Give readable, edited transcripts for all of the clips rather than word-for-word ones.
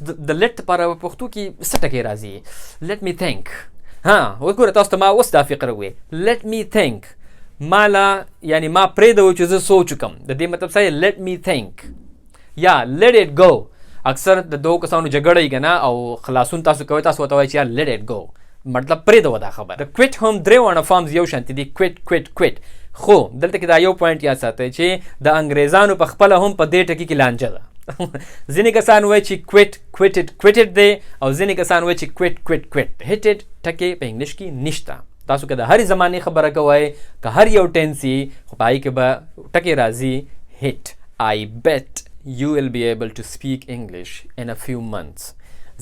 د لیټ لپاره په پښتو کې څه ټکی راځي؟ لیټ می تھنک. وګوره تاسو ته ما اوس دا فکر وې لیټ می تھنک مالا یعنی ما پرېږدو چې زه سوچ وکړم. د دې مطلب څه لیټ می تھنک یا لیټ اټ گو. اکثر د دوه کسانو جګړه یې کنه او خلاصون تاسو کوئ تاسو ورته وایئ چې یار لیټ اټ گو مطلب پرېږدو دا خبره. د کویټ هم درې واړه فارمز یو شانتي دي کویټ. خو دلته کې دا یو پوینټ یاد ساتئ چې د انګریزانو په خپله هم په دې ټکي کې لانجه ده. ځینې کسان وایي چې کویټ دی او ځینې کسان وایي چې کویټ. هټ ټکی په انګلیش کې نشته. تاسو که د هرې زمانې خبره کوئ که هر یو ټینس یې خو په هغې کې به ټکی راځي هټ. I bet you will be able to speak English in a few months.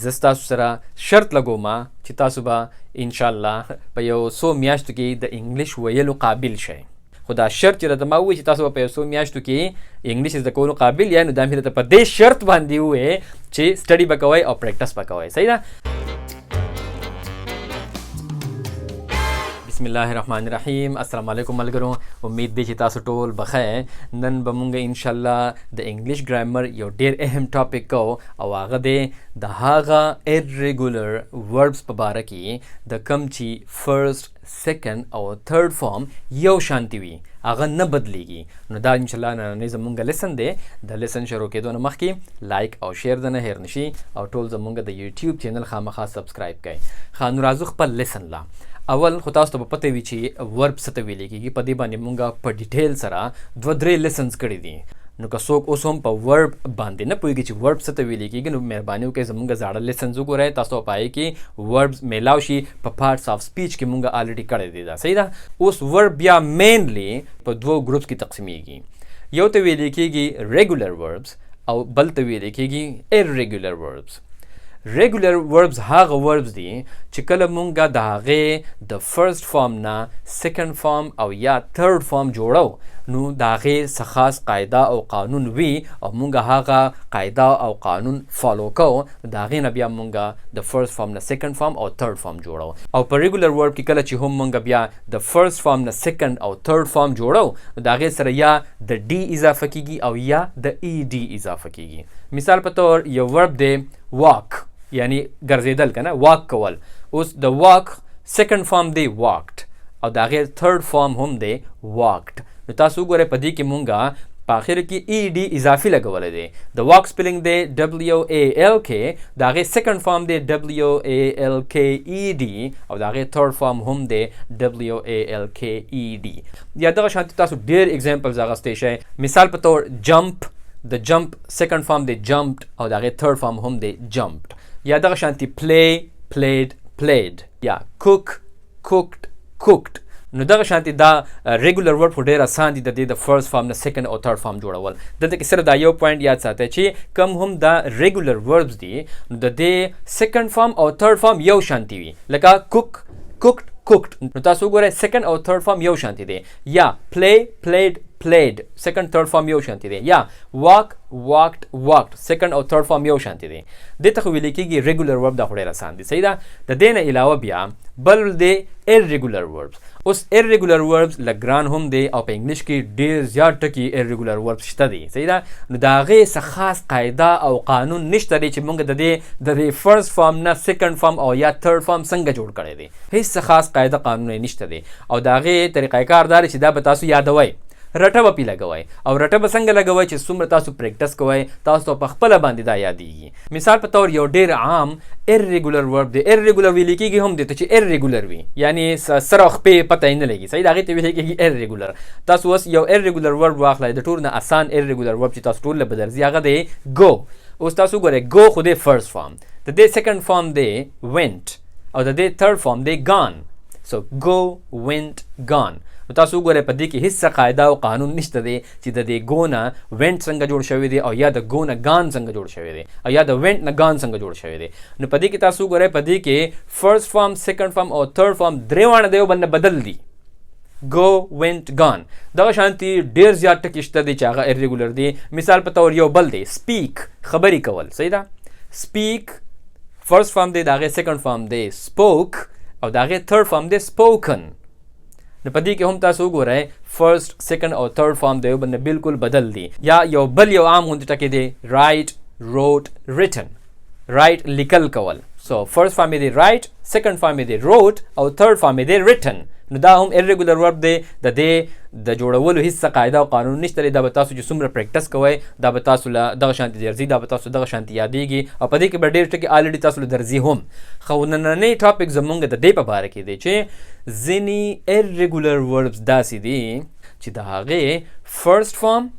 زه ستاسو سره شرط لګوم چې تاسو به انشاءالله په یو څو میاشتو کې د انګلیش ویلو قابل شئ. خو دا شرط چې راته ما ووایي چې تاسو به په یو څو میاشتو کې انګلیش زده کولو قابل یا نو دا مې راته په دې شرط باندې ووایې چې سټډي به کوئ او پریکټس به کوئ. صحیح ده؟ بسم الله الرحمن الرحیم. السلام علیکم ملګرو. امید دی چې تاسو ټول بخیر. نن به مونږ انشاءالله د انګلیش ګرامر یو ډیر اهم ټاپک کو او هغه دی د هغه irregular verbs په باره کې د کم چې فرست سیکنډ او تھرډ فارم یو شانتي وي هغه نه بدلیږي. نو دا انشاءالله نننی زمونږ لیسن دی. د لیسن شروع کېدو نه مخکې لایک او شیر د نه هیر نشي او ټول زمونږ د یوټیوب چینل خامخا سبسکرایب کړئ. نو راځو خپل لیسن لا. اول خو تاسو ته به پته وي چې ورب څه ته ویلی کېږي. په دې باندې مونږ په ډیټیل سره 2-3 لیسنز کړي دي. نو که څوک اوس هم په ورب باندې نه پوهېږي چې ورب څه ته ویلی کېږي نو مهرباني وکړئ زمونږ زاړه لیسنز وګورئ. تاسو په هغې کې وربز میلاو شي په پارټس آف سپیچ کې مونږ الریډي کړی دی. دا صحیح ده؟ اوس ورب بیا مینلی په 2 ګروپس کې تقسیمیږي. یو ته ویلی کېږي ریګولر وربس او بل ته ویلی کېږي irregular verbs. ریګولر وربز هغه وربز دي چې کله مونږ د هغې د فرست فارم نه سیکنډ فارم او یا تھرډ فارم جوړو نو د هغې څه خاص قاعده او قانون وي او مونږ هغه قاعده او قانون فالو کوو. د هغې نه بیا مونږ د فرست فارم نه سیکنډ فارم او تھرډ فارم جوړو. او په ریګولر ورب کې کله چې هم مونږ بیا د فرست فارم نه سیکنډ او تھرډ فارم جوړو نو د هغې سره یا د ډي اضافه کېږي او یا د ای ډي اضافه کېږي. مثال په طور یو ورب دی واک یعنی ګرځېدل که نه واک کول. اوس د واک سیکنډ فارم دی واکډ او د هغې تھرډ فارم هم دی واکډ. نو تاسو وګورئ په دې کې مونږ په آخر کې ای ډي اضافي لګولی دی. د واک سپیلنګ دی WALK د هغې سیکنډ فارم دی WALKED او د هغې تھرډ فارم هم دی WALKED. یا دغه شانتي تاسو ډېر اگزامپلز اخیستی شئ. مثال په طور جمپ د جمپ سیکنډ فارم دی جمپډ او د هغې تھرډ فارم هم دی جمپډ. یا دغه شانتي پلی پلیډ یا کوکډ. نو دغه شانتي دا ریګولر ورب خو ډېر اسان دي د دې د فرست فارم نه سیکنډ او تھرډ فارم جوړول. دلته کې صرف دا یو پوینټ یاد ساتئ چې کم هم دا ریګولر وربز دي نو د دې سیکنډ فارم او تھرډ فارم یو شانتي وي. لکه کوکډ نو تاسو وګورئ سیکنډ او تھرډ فارم یو شانتي دی. یا پلیډ سیکنډ تھرډ فارم یو شانتي دی. یا واکډ سیکنډ او تھرډ فارم یو شانتي دی. دې ته خو ویلی کېږي ریګولر ورب. دا خو ډېر اسان دي. صحیح ده؟ د دې نه علاوه بیا بل دی irregular verbs. اوس irregular verbs لږ ګران هم دی او په انګلیش کې ډېر زیات ټکي irregular verbs شته دي. صحیح ده؟ نو د هغې څه خاص قاعده او قانون نشته دی چې مونږ د دې فرست فارم نه سیکنډ فارم او یا تھرډ فارم څنګه جوړ کړی دی. هېڅ څه خاص قاعده قانون یې نشته دی او د هغې طریقه کار دا دی چې دا به تاسو یادوئ. رټه به پې لګوئ او رټه به څنګه لګوئ چې څومره تاسو پریکټس کوئ تاسو ته په خپله باندې دا یادیږي. مثال په طور یو ډېر عام irregular verb دی. irregular ویلی کېږي هم دی ته چې irregular وي یعنی سر او خپې پته یې نه لګي. صحیح د هغې ته ویلی کېږي irregular. تاسو اوس یو irregular verb واخلئ د ټولو نه اسان irregular verb چې تاسو ټول له به درځي هغه دی go. اوس تاسو وګورئ go خو دی فرست فارم د دې سیکنډ فارم دی went او د دې تھرډ فارم دی gone. so go went gone. نو تاسو وګورئ په دې کې هېڅ قاعده او قانون نشته دی چې د دې ګو نه وینټ څنګه جوړ شوی دی او یا د ګو نه ګان څنګه جوړ شوی دی او یا د وینټ نه ګان څنګه جوړ شوی دی. نو په دې کې تاسو وګورئ په دې کې فرست فارم سیکنډ فارم او تھرډ فارم درې واړه د یو بل نه بدل دي. go went gone. دغه شانتي ډېر زیات ټکي شته دی چې هغه irregular دی. مثال په طور یو بل دی speak خبرې کول. صحیح ده؟ speak فرست فارم دی د هغې سیکنډ فارم دی spoke او د هغې تھرډ فارم دی spoken. نو په دې کې هم تاسو وګورئ فرست سیکنډ او تھرډ فارم د یو بل نه بالکل بدل دي. یا یو بل یو عام غوندې ټکی دی write wrote written. write لیکل کول. so first form دی write, second form دی wrote او third form دی written. نو دا هم irregular verb دی. د دې د جوړولو هیڅ قاعده او قانون نشته. دا به تاسو چې څومره پریکټس کوئ دا به تاسو له دغه شانتي درځي, دا به تاسو دغه شانتي یادېږي او په دې کې به ډېر ټکي الریډي تاسو له درځي هم. خو نننی ټاپک زمونږ د دې په باره کې دی چې ځینې irregular verbs داسې دي چې د هغې first form,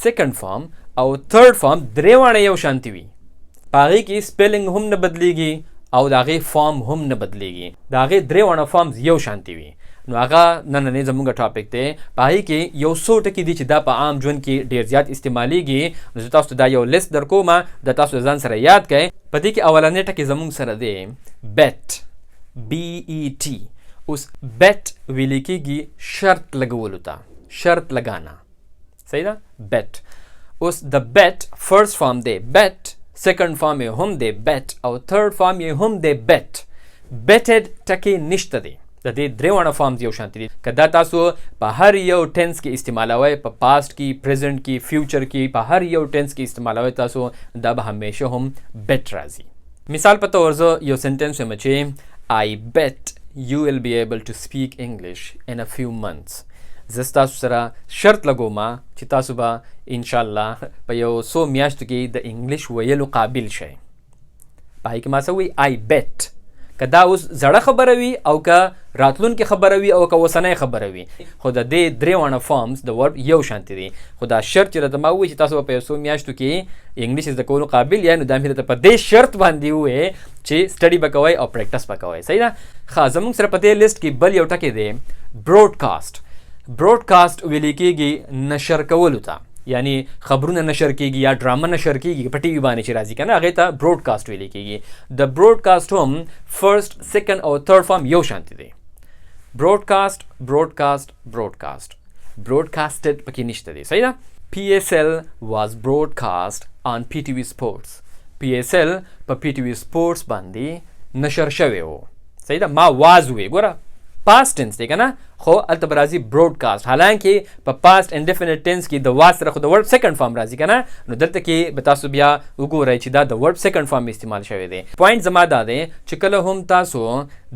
second form او third form درې واړه یو شانتي وي. په هغې کې سپیلنګ هم نه بدلیږي او د هغې فارم هم نه بدلیږي. د هغې درې واړه فارمز یو شانتي وي. نو هغه نننی زموږ ټاپک دی. په هغې کې یو څو ټکي دي چې دا په عام ژوند کې ډېر زیات استعمالیږي. نو زه تاسو ته دا یو لیست در کوم, د تاسو ځان سره یاد کړئ. په دې کې اولنی ټکي زموږ سره دی bet, bet. اوس bet ویلی کېږي شرط لګولو ته, شرط لګانا. صحیح ده؟ bet. اوس د bet first form دی bet, second form یې هم دی bet او third form یې هم دی bet. betted ټکي نشته دی. د دې درې واړه فارمز یو شانتي دي. که دا تاسو په هر یو ټینس کې استعمالوئ, په پاست کې, پریزنټ کې, فیوچر کې, په هر یو ټینس کې استعمالوئ تاسو, دا به همیشه هم bet راځي. مثال په طور زه یو سنټنس وایم چې I bet you will be able to speak English in a few months. زه ستاسو سره شرط لګوم چې تاسو به انشاءالله په یو څو میاشتو کې د انګلیش ویلو قابل شئ. په هغې کې ما څه وایي I bet. که دا اوس زړه خبره وي او که راتلونکې خبره وي او که اوسنۍ خبره وي, خو د دې درې واړه فارمز د ورب یو شانتي دي. خو دا شرط چې راته ما ووایي چې تاسو به په یو څو میاشتو کې انګلیش زده کولو قابل یې, نو دا مې درته په دې شرط باندې ووایي چې سټډي به کوئ او پریکټس به کوئ. صحیح ده؟ ښه, زموږ سره په دې لیست کې بل یو ټکی دی broadcast. broadcast ویلی کېږي نشر کولو ته, یعنی خبرونه نشر کېږي یا ډرامه نشر کېږي په ټي وي باندې چې راځي که نه, هغې ته broadcast ویلی کېږي. د broadcast هم first, second او third form یو شانتي دی. broadcast, broadcast, broadcast. broadcasted پکې نشته دی. صحیح ده؟ PSL was broadcast on PTV Sports. PSL په PTV Sports باندې نشر شوی و. صحیح ده؟ ما واز وی ګوره past tense دی که نه, خو هلته به راځي broadcast. حالانکې په past indefinite tense کې د واز سره خو د verb second form راځي که نه, نو دلته کې به تاسو بیا وګورئ چې دا د verb second form استعمال شوی دی. پوینټ زما دا دی چې کله هم تاسو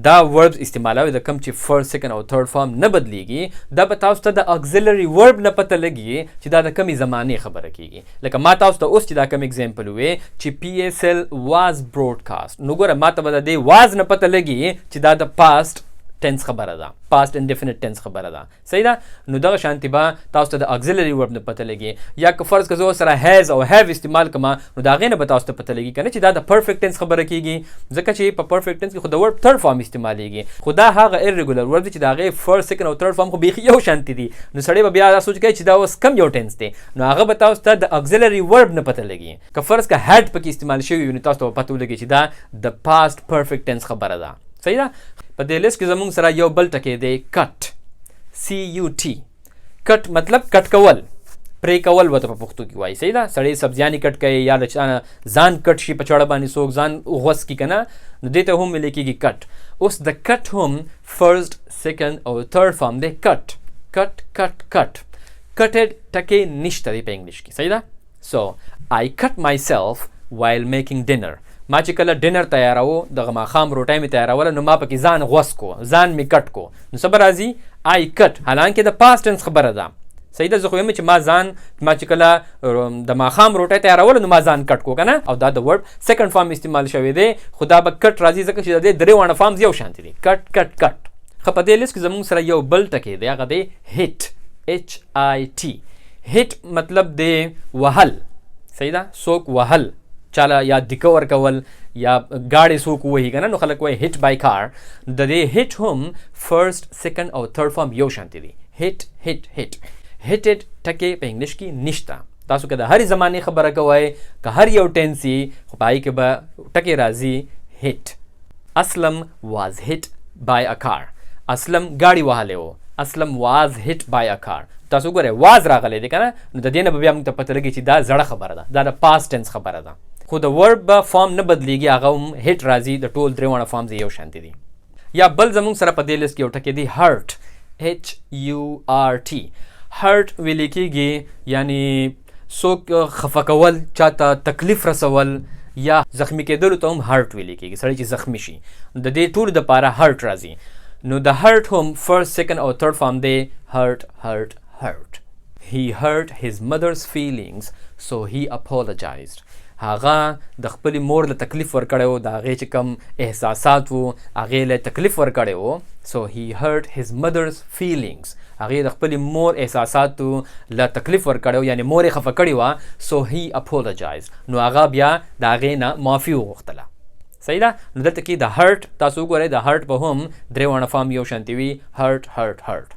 دا verbs استعمالوئ د کوم چې first, second او third form نه بدلیږي, دا به تاسو ته د auxiliary verb نه پته لګي چې دا د کومې زمانې خبره کېږي. لکه ما تاسو ته اوس چې دا کوم اگزامپل ووی چې PSL was broadcast, نو ګوره ما ته به د دې واز نه پته لګي چې دا د past tense خبره ده, past indefinite tense خبره ده. صحیح ده؟ نو دغه شانتي به تاسو ته د auxiliary verb نه پته لګي. یا که فرض که زه سره has او have استعمال کړم, نو د هغې نه به تاسو ته پته لګي که نه چې دا د perfect tense خبره کېږي, ځکه چې په perfect tense کې خو د verb third form استعمالیږي. خو دا هغه irregular verb دی چې د هغې first, second او third form خو بیخي یو شانتي دي. نو سړی به بیا دا سوچ کوي چې دا اوس کم یو tense دی, نو هغه به تاسو ته د auxiliary verb نه پته لګي. که فرض که had پکې استعمال شوي وي, نو تاسو ته به پته ولګي چې دا د past perfect tense خبره ده. صحیح ده؟ په دې لیست کې زموږ سره یو بل ټکی دی cut, CUT. کټ مطلب کټ کول, پرې کول ورته په پښتو کې وایي. صحیح ده؟ سړی سبزیانې کټ کوي یا د چا نه ځان کټ شي په چاړه باندې څوک ځان غوڅ کړي که نه, نو دې ته هم ویلی کېږي کټ. اوس د کټ هم first, second او third form دی کټ, کټ, کټ, کټ. کټډ ټکی نشته دی په انګلیش کې. صحیح ده؟ so I cut myself while making dinner. ما چې کله ډینر تیارو, دغه ماښام روټۍ مې تیاروله, نو ما پکې ځان غوڅ کو, ځان مې کټ کو. نو څه به راځي I cut, حالانکې د past tense خبره ده. صحیح ده؟ زه خو یم چې ما چې کله د ماښام روټۍ تیاروله, نو ما ځان کټ کو که نه, او دا د verb second form استعمال شوی دی. خو دا به کټ راځي ځکه چې د دې درې واړه فارمز یو شانتي دي, کټ, کټ, کټ. ښه, په دې لیست کې زموږ سره یو بل ټکی دی, هغه دی hit, HIT. hit مطلب دی وهل. صحیح ده؟ څوک وهل, چاله یا دیکه ورکول یا ګاډې څوک ووهي که نه, نو خلک وایي hit by car. د دې hit هم first, second او third form یو شانتي دي. hit, hit, hit. hitted ټکی په انګلیش کې نشته. تاسو که د هرې زمانې خبره کوئ, که هر یو ټینس یي, خو په هغې کې به ټکی راځي hit. اسلم was hit by a car. اسلم ګاډي وهلی و, اسلم was hit by a car. تاسو ګورئ واز راغلی دی که نه, نو د دې نه به بیا موږ ته پته لګي چې دا زړه خبره ده, دا د past tense خبره ده. خو د ورب به فارم نه بدلیږي, هغه هم هیټ راځي. د ټول درې واړه فارمز یو شانتي دي. یا بل زموږ سره په دې لیست کې یو ټکی دی hurt, HURT. hurt ویلی کېږي یعنی څوک خفه کول, چاته تکلیف رسول, یا زخمی کېدلو ته هم هرټ ویل کېږي، سړی چې زخمی شي د دې ټولو دپاره هرټ راځي. نو د هرټ هم فرست سیکنډ او تھرډ فارم دی هرټ هرټ هرټ. He hurt his mother's feelings so he apologized. هغه د خپلې مور له تکلیف ورکړی و، د هغې چې کوم احساسات وو هغې له تکلیف ورکړی و. So he hurt his mother's feelings. هغې د خپلې مور احساساتو له تکلیف ورکړی و، یعنې مور یې خفه کړې وه. So he apologized. نو هغه بیا د هغې نه معافي وغوښتله. صحیح ده. نو دلته کې د هرټ تاسو وګورئ، د هرټ به هم درې واړه فارم یو شانتي وي، هرټ هرټ هرټ.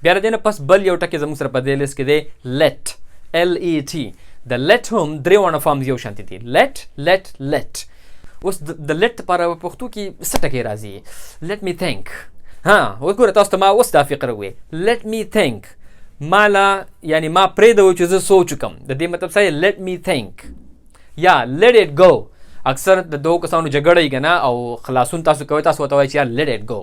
بیا د دې نه پس بل یو ټکی زموږ سره په دې لیست کې دی let LET. د let هم درې واړه فارمز یو شانتي دي، let let let. اوس د let لپاره په پښتو کې څه ټکی راځي؟ let me think. ها اوس ګوره تاسو ته ما اوس دا فکر وې let me think. مالا یعنی ما پرېږدو چې زه سوچ وکړم، د دې مطلب څه let me think یا let it go. اکثر د دوه کسانو جګړه یې که نه او خلاصون تاسو کوئ، تاسو ورته وایئ چې یار let it go،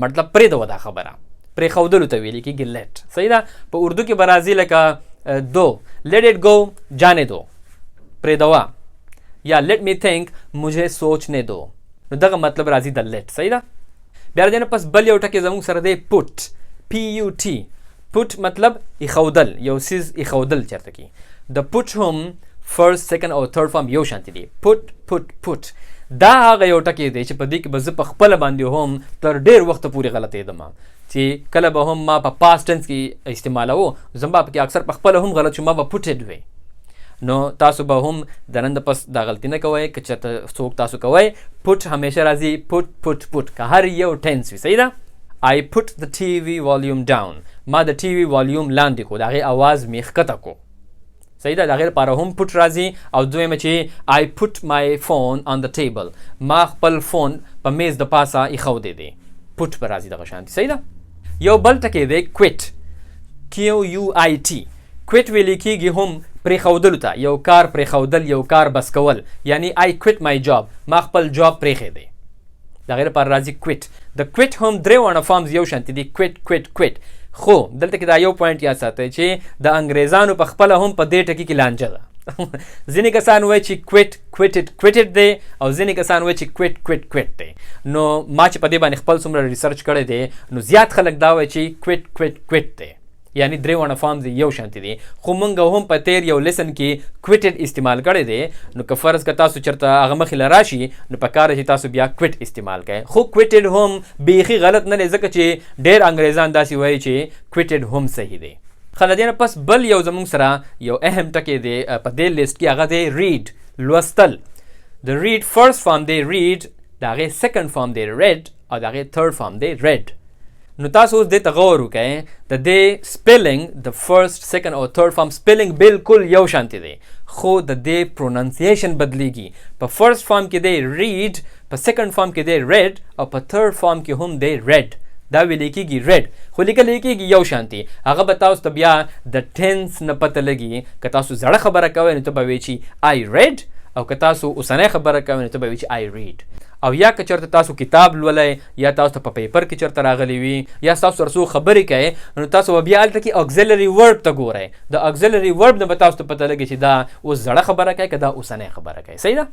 مطلب پرېږدوه دا خبره، پرېښودلو ته ویل کېږي let. صحیح ده. په اردو کې به راځي لکه دو let it go جانے دو، پرېږدوه، یا let me think مجھے سوچنے دو. نو دغه مطلب راځي د let. صحیح ده. بیا د دې نه پس بل یو ټکی زموږ سره دی put PUT. put مطلب ایښودل، یو څیز ایښودل چېرته کې. د put هم فرست سیکنډ او تھرډ فارم یو شانتي دی، put put put. دا هغه یو ټکی دی چې په دې کې به زه په خپله باندې هم تر ډېر وخته پورې غلطېدم، چې کله به هم ما په پاست ټنس کې استعمالوه، زما پکې اکثر په خپله هم غلط شو، ما به پوټډ وی. نو تاسو به هم د نن د پس دا غلطي نه کوئ. که چېرته څوک تاسو کوئ پوټ همیشه راځي پوټ پوټ پوټ، که هر یو ټینس وي. صحیح ده. I put the TV volume down. ما د ټي وي والیوم لاندې کو، د هغې اواز مې ښکته کو. صحیح ده. د هغې لپاره هم پوټ راځي. او دویمه چې I put my phone on the table. ما خپل فون په میز د پاسه ایښودی دی، پوټ به راځي دغه شانتي. صحیح ده. یو بل ټکی دی quit QUIT. quit ویلی کېږي هم پرېښودلو ته، یو کار پرېښودل، یو کار بس کول، یعنی I quit my job، ما خپل جاب پرېښی دی، د هغې لپاره راځي quit. د quit هم درې واړه فارمز یو شانتي دي، quit quit quit. خو دلته کې دا یو پوینټ یاد ساتئ چې د انګریزانو په خپله هم په دې ټکي کې لانجه ده. ځینې کسان وایي چې quit quitted quitted دی، او ځینې کسان وایي چې quit quit quit دی. نو ما چې په دې باندې خپل څومره ریسرچ کړی دی، نو زیات خلک دا وایي چې quit quit quit دی، یعنی درې واړه فارمز یو شانتي دي. خو موږ هم په تیر یو لیسن کې quitted استعمال کړی دی. نو که فرض که تاسو چېرته هغه مخې له راشي، نو پکار چې تاسو بیا quit استعمال کړئ. خو quitted هم بیخي غلط نه دی، ځکه چې ډېر انګریزان داسې وایي چې quitted هم صحیح دی. خو د دې نه پس بل یو زموږ سره یو اهم ټکی دی په دې لیست کې، هغه دی read، لوستل. د read فرست فارم دی read، د هغې سیکنډ فارم دی read، او د هغې تھرډ فارم دی read. نو تاسو اوس دې ته غور وکئ، د دې سپیلنګ د فرست سیکنډ او تھرډ فارم سپیلنګ بالکل یو شانتي دی، خو د دې پروننسیشن بدلیږي. په فرست فارم کې دی read، په سیکنډ فارم کې دی read، او په تھرډ فارم کې هم دی read. دا ویل کېږي read، خو لیکل کېږي یو شانتي. هغه به تاسو ته بیا د ټینس نه پته لګي. که تاسو زړه خبره کوئ نو ته به وایئ چې I read، او که تاسو اوسنۍ خبره کوئ نو ته به وایئ چې I read. او یا که چېرته تاسو کتاب لولئ، یا تاسو ته په پیپر کې چېرته راغلی وي، یا تاسو سره څوک خبرې کوئ، نو تاسو به بیا هلته کې auxiliary verb ته ګورئ. د auxiliary verb نه به تاسو ته پته لګي چې دا اوس زړه خبره کوي که دا اوسنۍ خبره کوي. صحیح ده.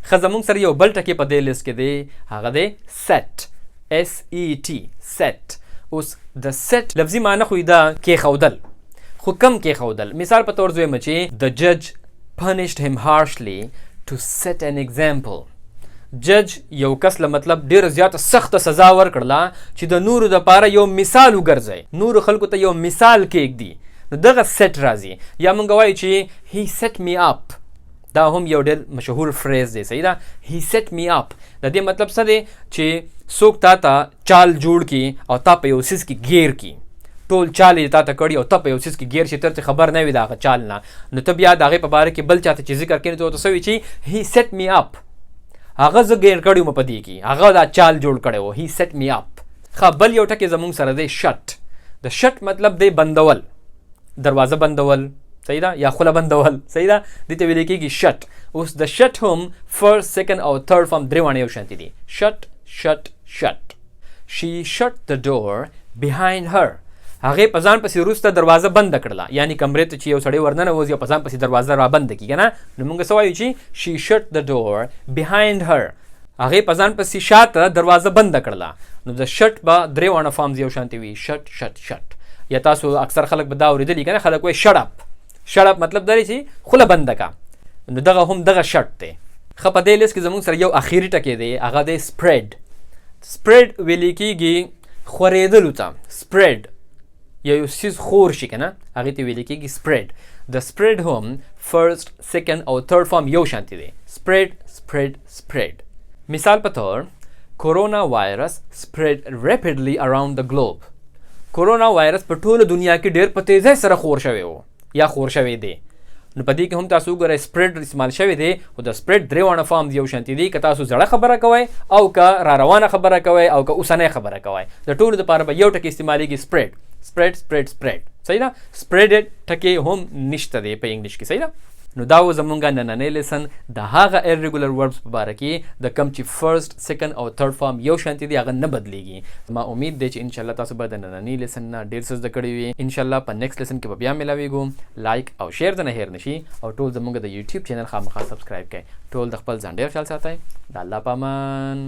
ښه زموږ سره یو بل ټکی په دې لیست کې دی، هغه دی set SET set. اوس د set لفظي معنی خو دا کېښودل، خو کم کېښودل. مثال په طور زویمه چې the judge punished him harshly to set an example. جج یو کس له مطلب ډېره زیاته سخته سزا ورکړله چې د نورو دپاره یو مثال وګرځئ، نورو خلکو ته یو مثال کېږدي. نو دغه set راځي. یا موږ وایو چې he set me up، دا هم یو ډېر مشهور فریز دی. صحیح ده. he set me up د دې مطلب څه دی چې څوک تا ته چال جوړ کړي او تا په یو څیز کې ګیر کړي، ټول چال یې تا ته کړي او ته په یو څیز کې ګیر شي، تر څه خبر نه وي د هغه چال نه. نو ته بیا د هغې په باره کې بل چاته چې ذکر کړي، ته ورته څه وي چې he set me up، هغه زه ګیر کړی وم په دې کې، هغه دا چال جوړ کړی و، he set me up. ښه بل یو ټکی زموږ سره دی shut. د shut مطلب دی بندول، دروازه بندول. صحیح ده. یا خوله بندول. صحیح ده. دې ته ویل کېږي shut. اوس د shut هم فرست سیکنډ او تھرډ فارم درې واړه یو شانتي دي، shut shut shut. She shut the door behind her. هغې په ځان پسې وروسته دروازه بنده کړله، یعنی کمرې ته چې یو سړی ورننوځي او په ځان پسې دروازه را بنده کړي که نه، نو موږ څه وایو چې she shut the door behind her. هغې په ځان پسې شاته دروازه بنده کړله. نو د شټ به درې واړه فارمز یو شانتې وي، شټ شټ شټ. یا تاسو اکثر خلک به دا اورېدلي که نه، خلک وایي شټ اپ. شټ اپ مطلب دا دی چې خوله بنده کا. نو دغه هم دغه شټ دی. ښه په دې لیست کې زموږ سره یو اخري ټکی دی، هغه دی سپریډ. سپریډ ویلې کېږي خورېدلو ته. سپریډ یو څیز خور شي که نه، هغې ته ویلې کېږي سپریډ. د سپریډ هم فرست، سیکنډ او تھرډ فارم یو شانتې دی، سپریډ سپریډ سپریډ. مثال په طور کورونا وایرس spread rapidly around the globe. کورونا وایرس په ټوله دنیا کې ډېر په تیزۍ سره خور شوی و یا خور شوی دی. نو په دې کې هم تاسو وګورئ سپریډ استعمال شوی دی، خو د سپریډ درې واړه فارمز یو شانتې دي، که تاسو زړه خبره کوئ او که را روانه خبره کوئ او که اوسنۍ خبره کوئ، د ټولو دپاره به یو ټکی استعمالیږي سپریډ. سپریډ سپریډ سپریډ. صحیح ده؟ سپریډډ ټکی هم نشته دی په انګلیش کې. صحیح ده؟ نو دا و زمونږ نننی لیسن د هغه irregular verbs په باره کې د کم چې فرست، سیکنډ او تھرډ فارم یو شانتې دي، هغه نه بدلیږي. ما امید دی چې انشاءالله تاسو به د ننني لیسن نه ډېر څه زده کړي وي. انشاءالله په نیکسټ لیسن کې به بیا ملاویږو. لایک او شیر ځنه هیر نشي او ټول زمونږ د یوټیوب چینل خامخا سبسکرایب کړئ. ټول د خپل ځان ډېر خیال ساتئ. د الله په امان.